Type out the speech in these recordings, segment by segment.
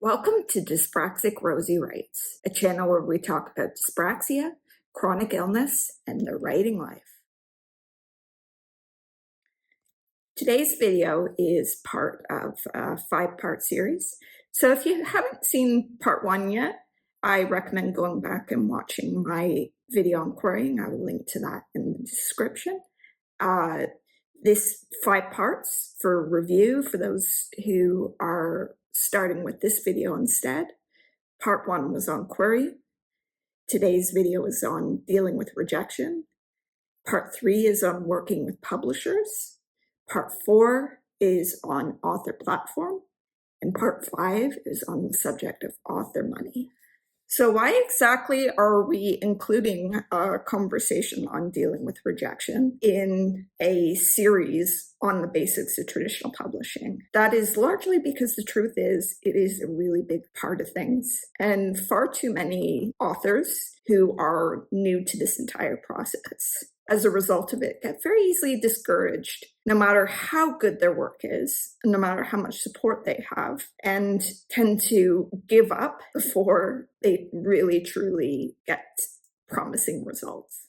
Welcome to Dyspraxic Rosie Writes, a channel where we talk about dyspraxia, chronic illness, and the writing life. Today's video is part of a 5-part series. So if you haven't seen part 1 yet, I recommend going back and watching my video on querying. I will link to that in the description. This 5 parts for review for those who are starting with this video instead. Part 1 was on query. Today's video is on dealing with rejection. Part 3 is on working with publishers. Part 4 is on author platform. And part 5 is on the subject of author money. So why exactly are we including a conversation on dealing with rejection in a series on the basics of traditional publishing? That is largely because the truth is it is a really big part of things. And far too many authors who are new to this entire process, as a result of it, get very easily discouraged, no matter how good their work is, no matter how much support they have, and tend to give up before they really, truly get promising results.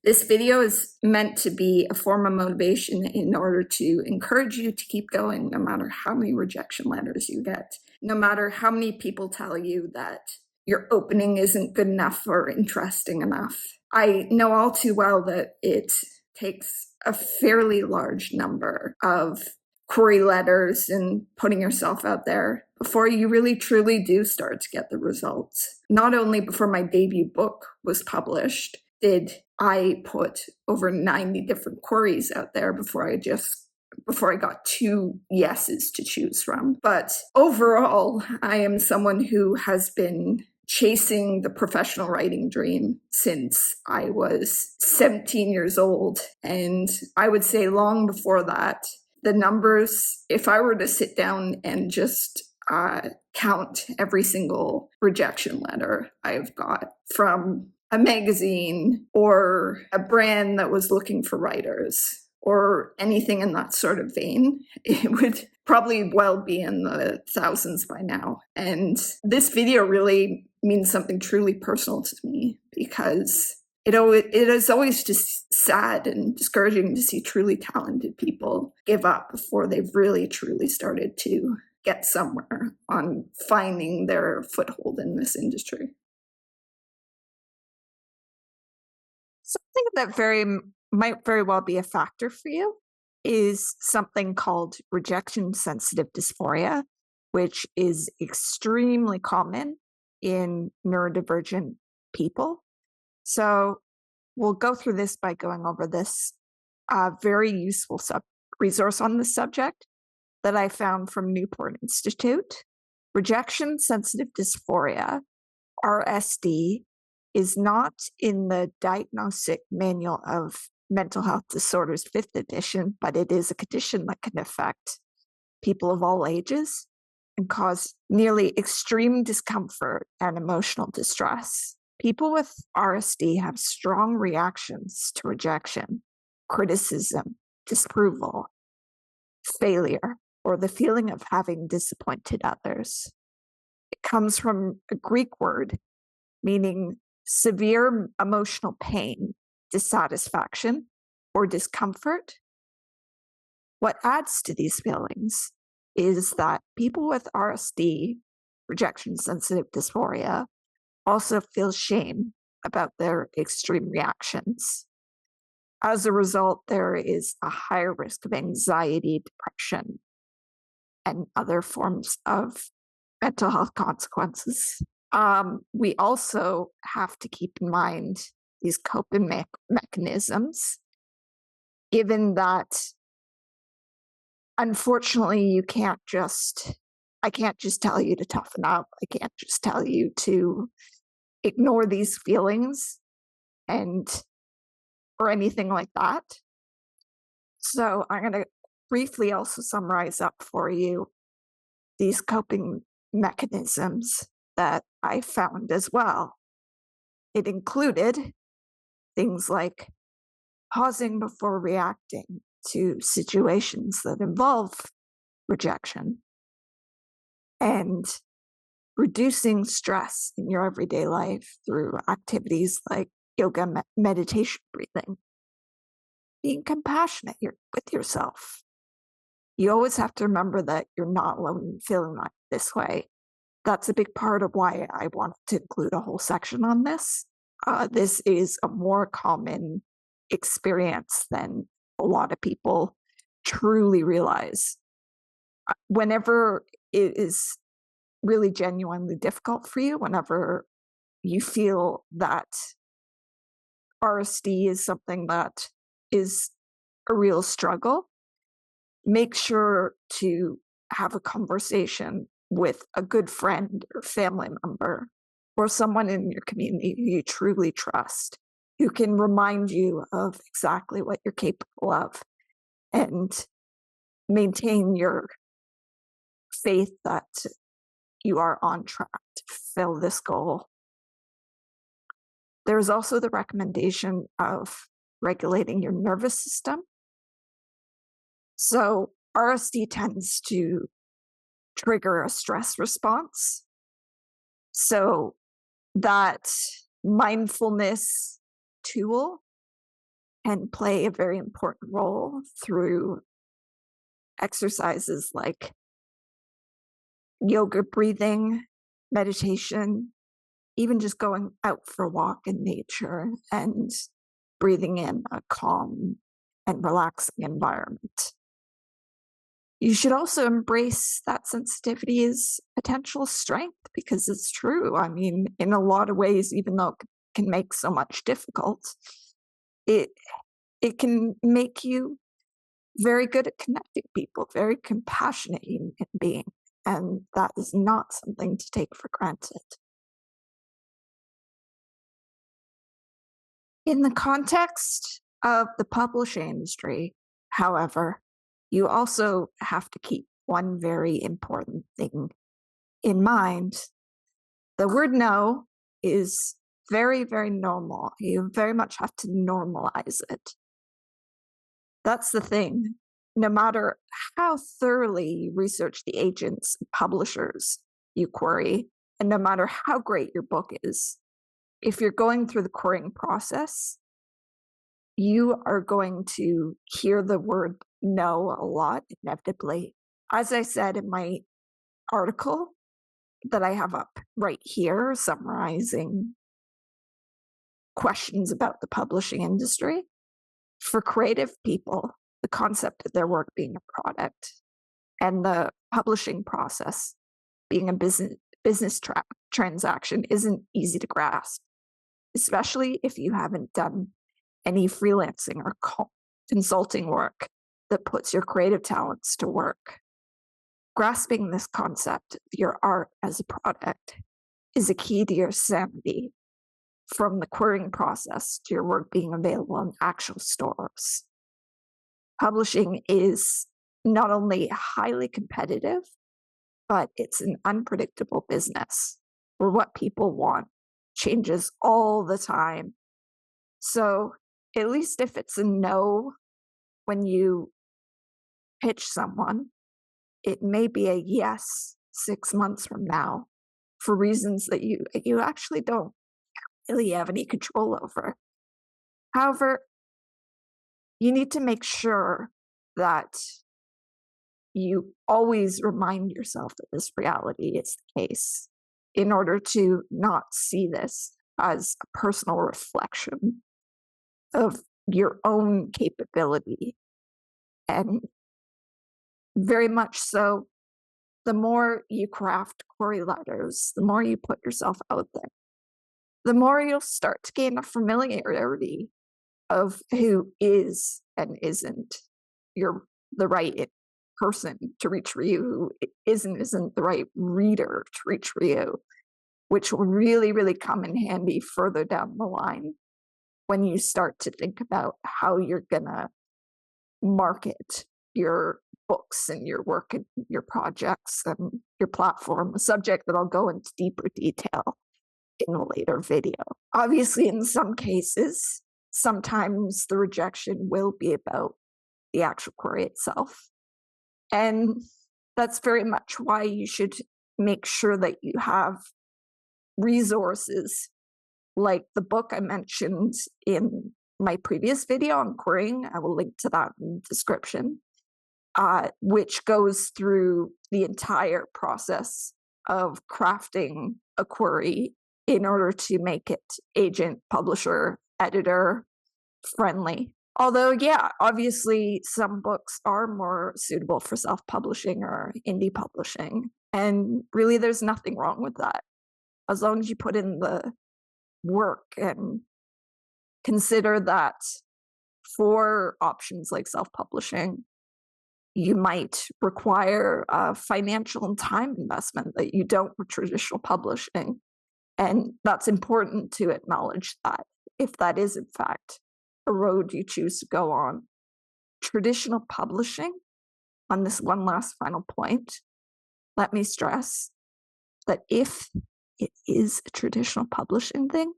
This video is meant to be a form of motivation in order to encourage you to keep going, no matter how many rejection letters you get, no matter how many people tell you that your opening isn't good enough or interesting enough. I know all too well that it takes a fairly large number of query letters and putting yourself out there before you really truly do start to get the results. Not only before my debut book was published did I put over 90 different queries out there before I got 2 yeses to choose from. But overall, I am someone who has been chasing the professional writing dream since I was 17 years old. And I would say long before that, the numbers, if I were to sit down and just count every single rejection letter I've got from a magazine or a brand that was looking for writers or anything in that sort of vein, it would probably well be in the thousands by now. And this video really means something truly personal to me because it is always just sad and discouraging to see truly talented people give up before they've really truly started to get somewhere on finding their foothold in this industry. Something that might very well be a factor for you is something called rejection-sensitive dysphoria, which is extremely common in neurodivergent people. So we'll go through this by going over this very useful resource on this subject that I found from Newport Institute. Rejection-sensitive dysphoria, RSD, is not in the Diagnostic Manual of Mental Health Disorders 5th edition, but it is a condition that can affect people of all ages and cause nearly extreme discomfort and emotional distress. People with RSD have strong reactions to rejection, criticism, disapproval, failure, or the feeling of having disappointed others. It comes from a Greek word meaning severe emotional pain, dissatisfaction, or discomfort. What adds to these feelings is that people with RSD, rejection-sensitive dysphoria, also feel shame about their extreme reactions. As a result, there is a higher risk of anxiety, depression, and other forms of mental health consequences. We also have to keep in mind these coping mechanisms, given that unfortunately I can't just tell you to toughen up. I can't just tell you to ignore these feelings or anything like that. So I'm going to briefly also summarize up for you these coping mechanisms that I found as well. It included things like pausing before reacting to situations that involve rejection and reducing stress in your everyday life through activities like yoga, meditation, breathing, being compassionate with yourself. You always have to remember that you're not alone in feeling like this way. That's a big part of why I wanted to include a whole section on this. This is a more common experience than a lot of people truly realize. Whenever it is really genuinely difficult for you, whenever you feel that RSD is something that is a real struggle, make sure to have a conversation with a good friend or family member or someone in your community who you truly trust, who can remind you of exactly what you're capable of and maintain your faith that you are on track to fulfill this goal. There's also the recommendation of regulating your nervous system. So RSD tends to trigger a stress response. So that mindfulness tool can play a very important role through exercises like yoga, breathing, meditation, even just going out for a walk in nature and breathing in a calm and relaxing environment. You should also embrace that sensitivity as potential strength because it's true. I mean, in a lot of ways, even though it can make so much difficult, it can make you very good at connecting people, very compassionate human being, and that is not something to take for granted. In the context of the publishing industry, however, you also have to keep one very important thing in mind. The word no is very, very normal. You very much have to normalize it. That's the thing. No matter how thoroughly you research the agents and publishers you query, and no matter how great your book is, if you're going through the querying process, you are going to hear the word no a lot, inevitably. As I said in my article that I have up right here, summarizing questions about the publishing industry, for creative people, the concept of their work being a product and the publishing process being a business transaction isn't easy to grasp, especially if you haven't done any freelancing or consulting work that puts your creative talents to work. Grasping this concept of your art as a product is a key to your sanity, from the querying process to your work being available in actual stores. Publishing is not only highly competitive, but it's an unpredictable business where what people want changes all the time. So at least if it's a no when you pitch someone, it may be a yes 6 months from now for reasons that you actually don't really have any control over. However, you need to make sure that you always remind yourself that this reality is the case in order to not see this as a personal reflection of your own capability. And very much so, the more you craft query letters, the more you put yourself out there, the more you'll start to gain a familiarity of who is and isn't the right person to reach for you, who isn't the right reader to reach for you, which will really, really come in handy further down the line when you start to think about how you're gonna market your books and your work and your projects and your platform, a subject that I'll go into deeper detail in a later video. Obviously, in some cases, sometimes the rejection will be about the actual query itself. And That's very much why you should make sure that you have resources like the book I mentioned in my previous video on querying. I will link to that in the description, which goes through the entire process of crafting a query in order to make it agent, publisher, editor friendly. Although, yeah, obviously some books are more suitable for self-publishing or indie publishing. And really, there's nothing wrong with that. As long as you put in the work and consider that for options like self-publishing, you might require a financial and time investment that you don't with traditional publishing. And that's important to acknowledge that if that is in fact a road you choose to go on. Traditional publishing, on this one last final point, let me stress that if it is a traditional publishing thing,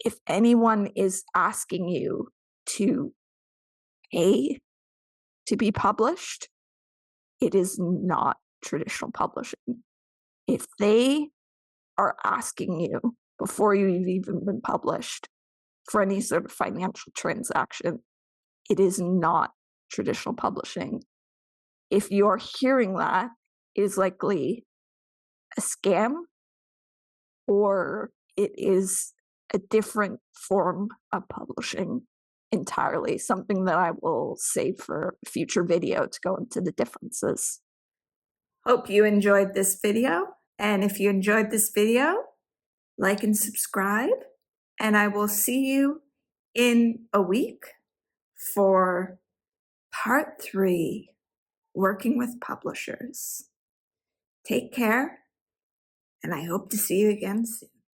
if anyone is asking you to pay to be published, it is not traditional publishing. If they are asking you before you've even been published for any sort of financial transaction, it is not traditional publishing. If you're hearing that, it is likely a scam, or it is a different form of publishing entirely, something that I will save for a future video to go into the differences. Hope you enjoyed this video. And if you enjoyed this video, like and subscribe. And I will see you in a week for part 3, working with publishers. Take care, and I hope to see you again soon.